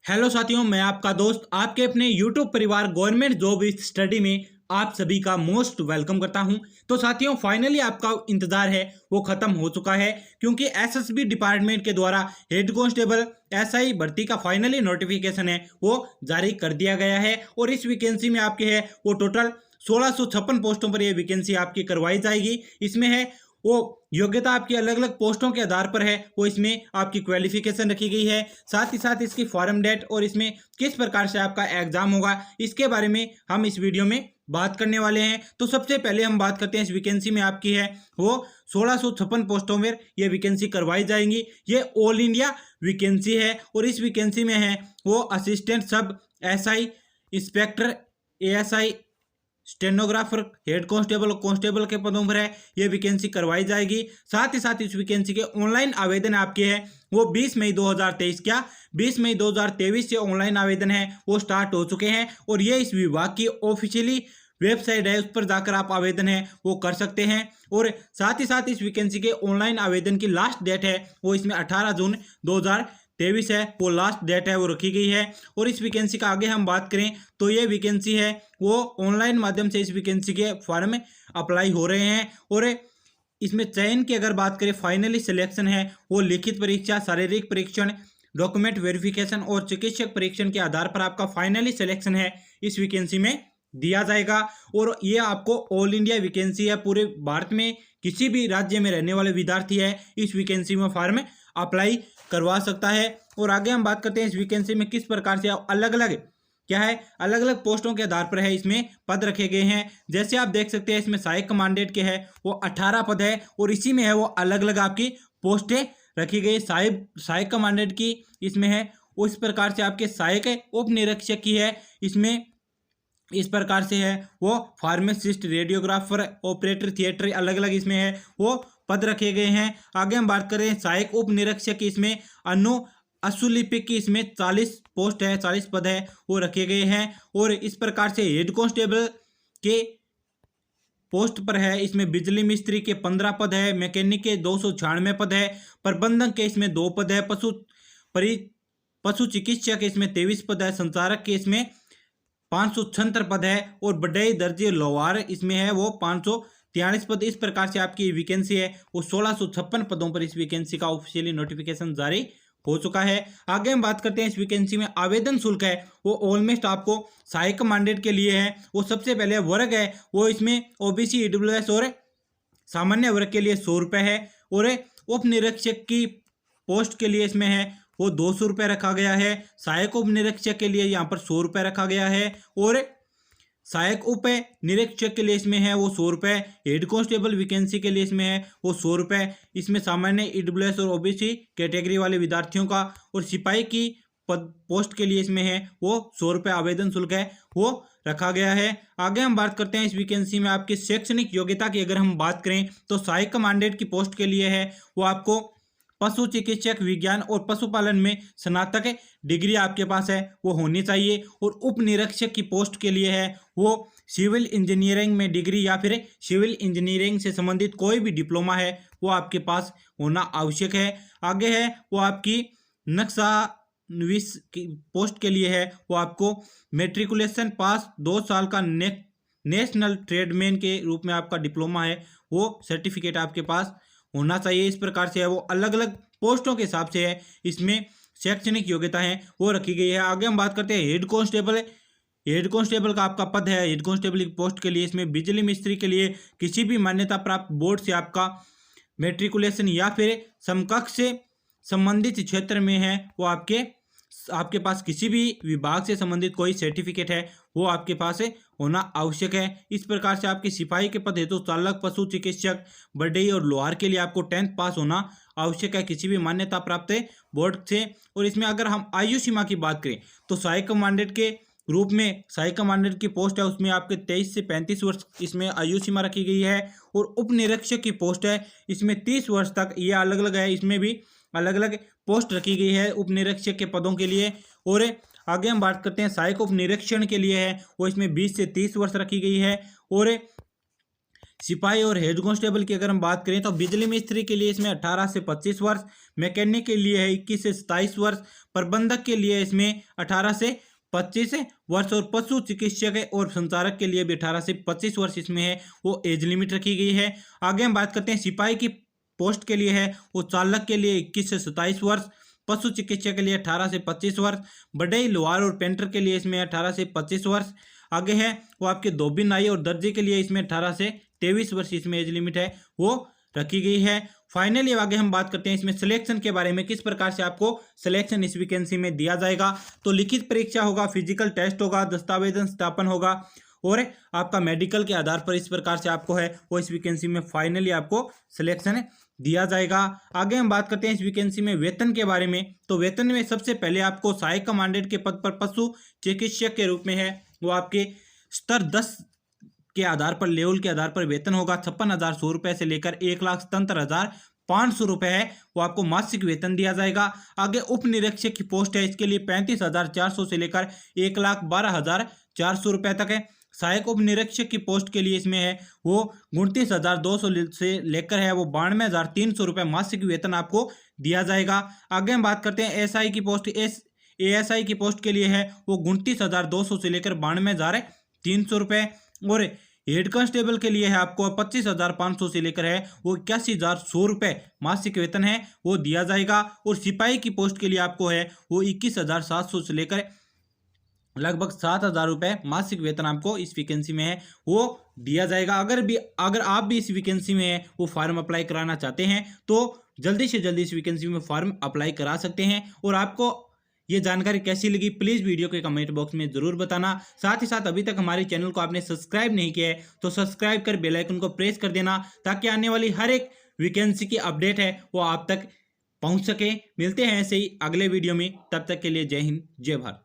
Hello साथियों, मैं आपका दोस्त आपके अपने यूट्यूब परिवार गवर्नमेंट जॉब स्टडी में आप सभी का मोस्ट वेलकम करता हूं। तो साथियों, फाइनली आपका इंतजार है वो खत्म हो चुका है, क्योंकि एसएसबी डिपार्टमेंट के द्वारा हेड कांस्टेबल एसआई भर्ती का फाइनली नोटिफिकेशन है वो जारी कर दिया गया है। और इस वैकेंसी में आपके है वो टोटल 1656 पोस्टों पर यह वैकेंसी आपकी करवाई जाएगी। इसमें है वो योग्यता आपकी अलग अलग पोस्टों के आधार पर है वो इसमें आपकी क्वालिफिकेशन रखी गई है। साथ ही साथ इसकी फॉर्म डेट और इसमें किस प्रकार से आपका एग्जाम होगा इसके बारे में हम इस वीडियो में बात करने वाले हैं। तो सबसे पहले हम बात करते हैं इस वैकेंसी में आपकी है वो 1656 पोस्टों में ये वैकेंसी करवाई जाएंगी। ये ऑल इंडिया वैकेंसी है और इस वैकेंसी में है वो assistant sub SI, inspector ASI, stenographer, head constable और कांस्टेबल के पदों पर है ये वैकेंसी करवाई जाएगी। साथ ही साथ इस वैकेंसी के ऑनलाइन आवेदन आपके है वो 20 मई 2023 क्या 20 मई 2023 से ऑनलाइन आवेदन है वो स्टार्ट हो चुके हैं। और ये इस विभाग की ऑफिशियली वेबसाइट है, उस पर जाकर आप आवेदन है वो कर सकते हैं। और साथ ही साथ इस वैकेंसी के ऑनलाइन आवेदन की लास्ट डेट है वो इसमें 18 जून 2023 है, वो लास्ट डेट है वो रखी गई है। और इस वैकेंसी का आगे हम बात करें तो ये वैकेंसी है वो ऑनलाइन माध्यम से इस वैकेंसी के फॉर्म अप्लाई हो रहे हैं। और इसमें चयन की अगर बात करें, फाइनली सिलेक्शन है वो लिखित परीक्षा, शारीरिक परीक्षण, डॉक्यूमेंट वेरिफिकेशन और चिकित्सक परीक्षण के आधार पर आपका फाइनली सिलेक्शन है इस वैकेंसी में दिया जाएगा। और ये आपको ऑल इंडिया वैकेंसी है, पूरे भारत में किसी भी राज्य में रहने वाले विद्यार्थी है इस वैकेंसी में फॉर्म अप्लाई करवा सकता है। और आगे हम बात करते हैं इस वैकेंसी में किस प्रकार से अलग अलग क्या है, अलग अलग पोस्टों के आधार पर है इसमें पद रखे गए हैं। जैसे आप देख सकते हैं इसमें सहायक कमांडेंट के है वो 18 पद है और इसी में है वो अलग अलग आपकी पोस्टें रखी गई। सहायक कमांडेंट की इसमें है उस प्रकार से आपके सहायक उप निरीक्षक की है, इसमें इस प्रकार से है वो फार्मासिस्ट, रेडियोग्राफर, ऑपरेटर, थिएटर, अलग अलग इसमें है वो पद रखे गए हैं। आगे हम बात करें सहायक उप निरीक्षक की, इसमें असुलिपिक की इसमें 40 पोस्ट है, 40 पद है वो रखे गए हैं। और इस प्रकार से हेड कांस्टेबल के पोस्ट पर है इसमें बिजली मिस्त्री के 15 पद है, मैकेनिक के 296 पद है, प्रबंधक के इसमें 2 पद है, पशु चिकित्सक के इसमें 23 पद है, संचारक के इसमें 576 पद है और बढ़ई दर्जे लोहार इसमें है वो 543 पद। इस प्रकार से आपकी वैकेंसी है वो 1656 पदों पर इस वैकेंसी का ऑफिशियली नोटिफिकेशन जारी हो चुका है। आगे हम बात करते हैं इस वैकेंसी में आवेदन शुल्क है वो ऑलमोस्ट आपको सहायक कमांडेंट के लिए है वो सबसे पहले वर्ग है वो इसमें ओबीसी, ईडब्ल्यूएस और सामान्य वर्ग के लिए 100 रुपये है। और उप निरीक्षक की पोस्ट के लिए इसमें है वो 200 रुपये रखा गया है। सहायक उप निरीक्षक के लिए यहाँ पर 100 रुपये रखा गया है और सहायक उप निरीक्षक के लिए इसमें है वो 100 रुपये। हेड कांस्टेबल वैकेंसी के लिए इसमें है वो 100 रुपये। इसमें सामान्य, ईडब्ल्यूएस और ओबीसी कैटेगरी वाले विद्यार्थियों का और सिपाही की पोस्ट के लिए इसमें है वो 100 रुपये आवेदन शुल्क है वो रखा गया है। आगे हम बात करते हैं इस वैकेंसी में आपकी शैक्षणिक योग्यता की अगर हम बात करें तो सहायक कमांडेंट की पोस्ट के लिए है वो आपको पशु चिकित्सक विज्ञान और पशुपालन में स्नातक डिग्री आपके पास है वो होनी चाहिए। और उप निरीक्षक की पोस्ट के लिए है वो सिविल इंजीनियरिंग में डिग्री या फिर सिविल इंजीनियरिंग से संबंधित कोई भी डिप्लोमा है वो आपके पास होना आवश्यक है। आगे है वो आपकी नक्शा विस की पोस्ट के लिए है वो आपको मेट्रिकुलेशन पास 2 साल का नेशनल ट्रेडमैन के रूप में आपका डिप्लोमा है वो सर्टिफिकेट आपके पास होना चाहिए। इस प्रकार से है वो अलग अलग पोस्टों के हिसाब से है इसमें शैक्षणिक योग्यता है वो रखी गई है। आगे हम बात करते हैं हेड कांस्टेबल। हेड कांस्टेबल का आपका पद है हेड कांस्टेबल की पोस्ट के लिए इसमें बिजली मिस्त्री के लिए किसी भी मान्यता प्राप्त बोर्ड से आपका मेट्रिकुलेशन या फिर समकक्ष से संबंधित क्षेत्र में है वो आपके पास किसी भी विभाग से संबंधित कोई सर्टिफिकेट है वो आपके पास होना आवश्यक है। इस प्रकार से आपके सिपाही के पद हेतु चालक, पशु चिकित्सक, बढ़ई और लोहार के लिए आपको 10th पास होना आवश्यक है किसी भी मान्यता प्राप्त बोर्ड से। और इसमें अगर हम आयु सीमा की बात करें तो सहायक कमांडेंट के रूप में सहायक कमांडेंट की पोस्ट है उसमें आपके 23 से 35 वर्ष इसमें आयु सीमा रखी गई है। और उप निरीक्षक की पोस्ट है इसमें 30 वर्ष तक, ये अलग अलग है, इसमें भी अलग अलग पोस्ट रखी गई है उप निरीक्षक के पदों के लिए। और आगे हम बात करते हैं सहायक उप निरीक्षण के लिए है वो इसमें 20 से 30 वर्ष रखी गई है। और सिपाही और हेड कांस्टेबल की अगर हम बात करें तो बिजली मिस्त्री के लिए इसमें 18 से 25 वर्ष, मैकेनिक के लिए है 21 से 27 वर्ष, प्रबंधक के लिए इसमें 18 से 25 वर्ष और पशु चिकित्सक और संचारक के लिए भी 18 से 25 वर्ष इसमें है वो एज लिमिट रखी गई है। आगे हम बात करते हैं सिपाही की पोस्ट के लिए है वो चालक के लिए 21 से 27 वर्ष, पशु चिकित्सक के लिए 18 से 25 वर्ष, बढ़ई लोहार और पेंटर के लिए इसमें 18 से 25 वर्ष। आगे है वो आपके धोबी नाई और दर्जी के लिए इसमें 18 से 23 वर्ष इसमें एज लिमिट है वो रखी गई है। फाइनली आगे हम बात करते हैं इसमें सिलेक्शन के बारे में, किस प्रकार से आपको सिलेक्शन इस वैकेंसी में दिया जाएगा। तो लिखित परीक्षा होगा, फिजिकल टेस्ट होगा, दस्तावेजन सत्यापन होगा और आपका मेडिकल के आधार पर इस प्रकार से आपको है वो इस वैकेंसी में फाइनली आपको सिलेक्शन दिया जाएगा। आगे हम बात करते हैं इस वैकेंसी में वेतन के बारे में। तो वेतन में सबसे पहले आपको सहायक कमांडेंट के पद पर पशु चिकित्सक के रूप में है वो आपके स्तर 10 के आधार पर, लेवल के आधार पर वेतन होगा 56,100 रुपये से लेकर 1,77,500 रुपये है वो आपको मासिक वेतन दिया जाएगा। आगे उप निरीक्षक की पोस्ट है, इसके लिए 35,400 से लेकर 1,12,400 रुपये तक है। सहायक उप निरीक्षक की पोस्ट के लिए इसमें है वो 29,200 से लेकर है वो 92,300 रुपये मासिक वेतन आपको दिया जाएगा। आगे हम बात करते हैं एसआई की पोस्ट। एएसआई की पोस्ट के लिए है वो 29,200 से लेकर 92,300 रुपये और हेड कांस्टेबल के लिए है आपको 25,500 से लेकर है वो 81,100 रुपये मासिक वेतन है वो दिया जाएगा। और सिपाही की पोस्ट के लिए आपको है वो 21,700 से लेकर लगभग 7,000 रुपये मासिक वेतन आपको इस वैकेंसी में है वो दिया जाएगा। अगर आप भी इस वैकेंसी में है वो फॉर्म अप्लाई कराना चाहते हैं तो जल्दी से जल्दी इस वैकेंसी में फॉर्म अप्लाई करा सकते हैं। और आपको ये जानकारी कैसी लगी प्लीज़ वीडियो के कमेंट बॉक्स में ज़रूर बताना। साथ ही साथ अभी तक हमारे चैनल को आपने सब्सक्राइब नहीं किया है तो सब्सक्राइब कर बेल आइकन को प्रेस कर देना ताकि आने वाली हर एक वैकेंसी की अपडेट है वो आप तक पहुंच सके। मिलते हैं ऐसे ही अगले वीडियो में, तब तक के लिए जय हिंद जय भारत।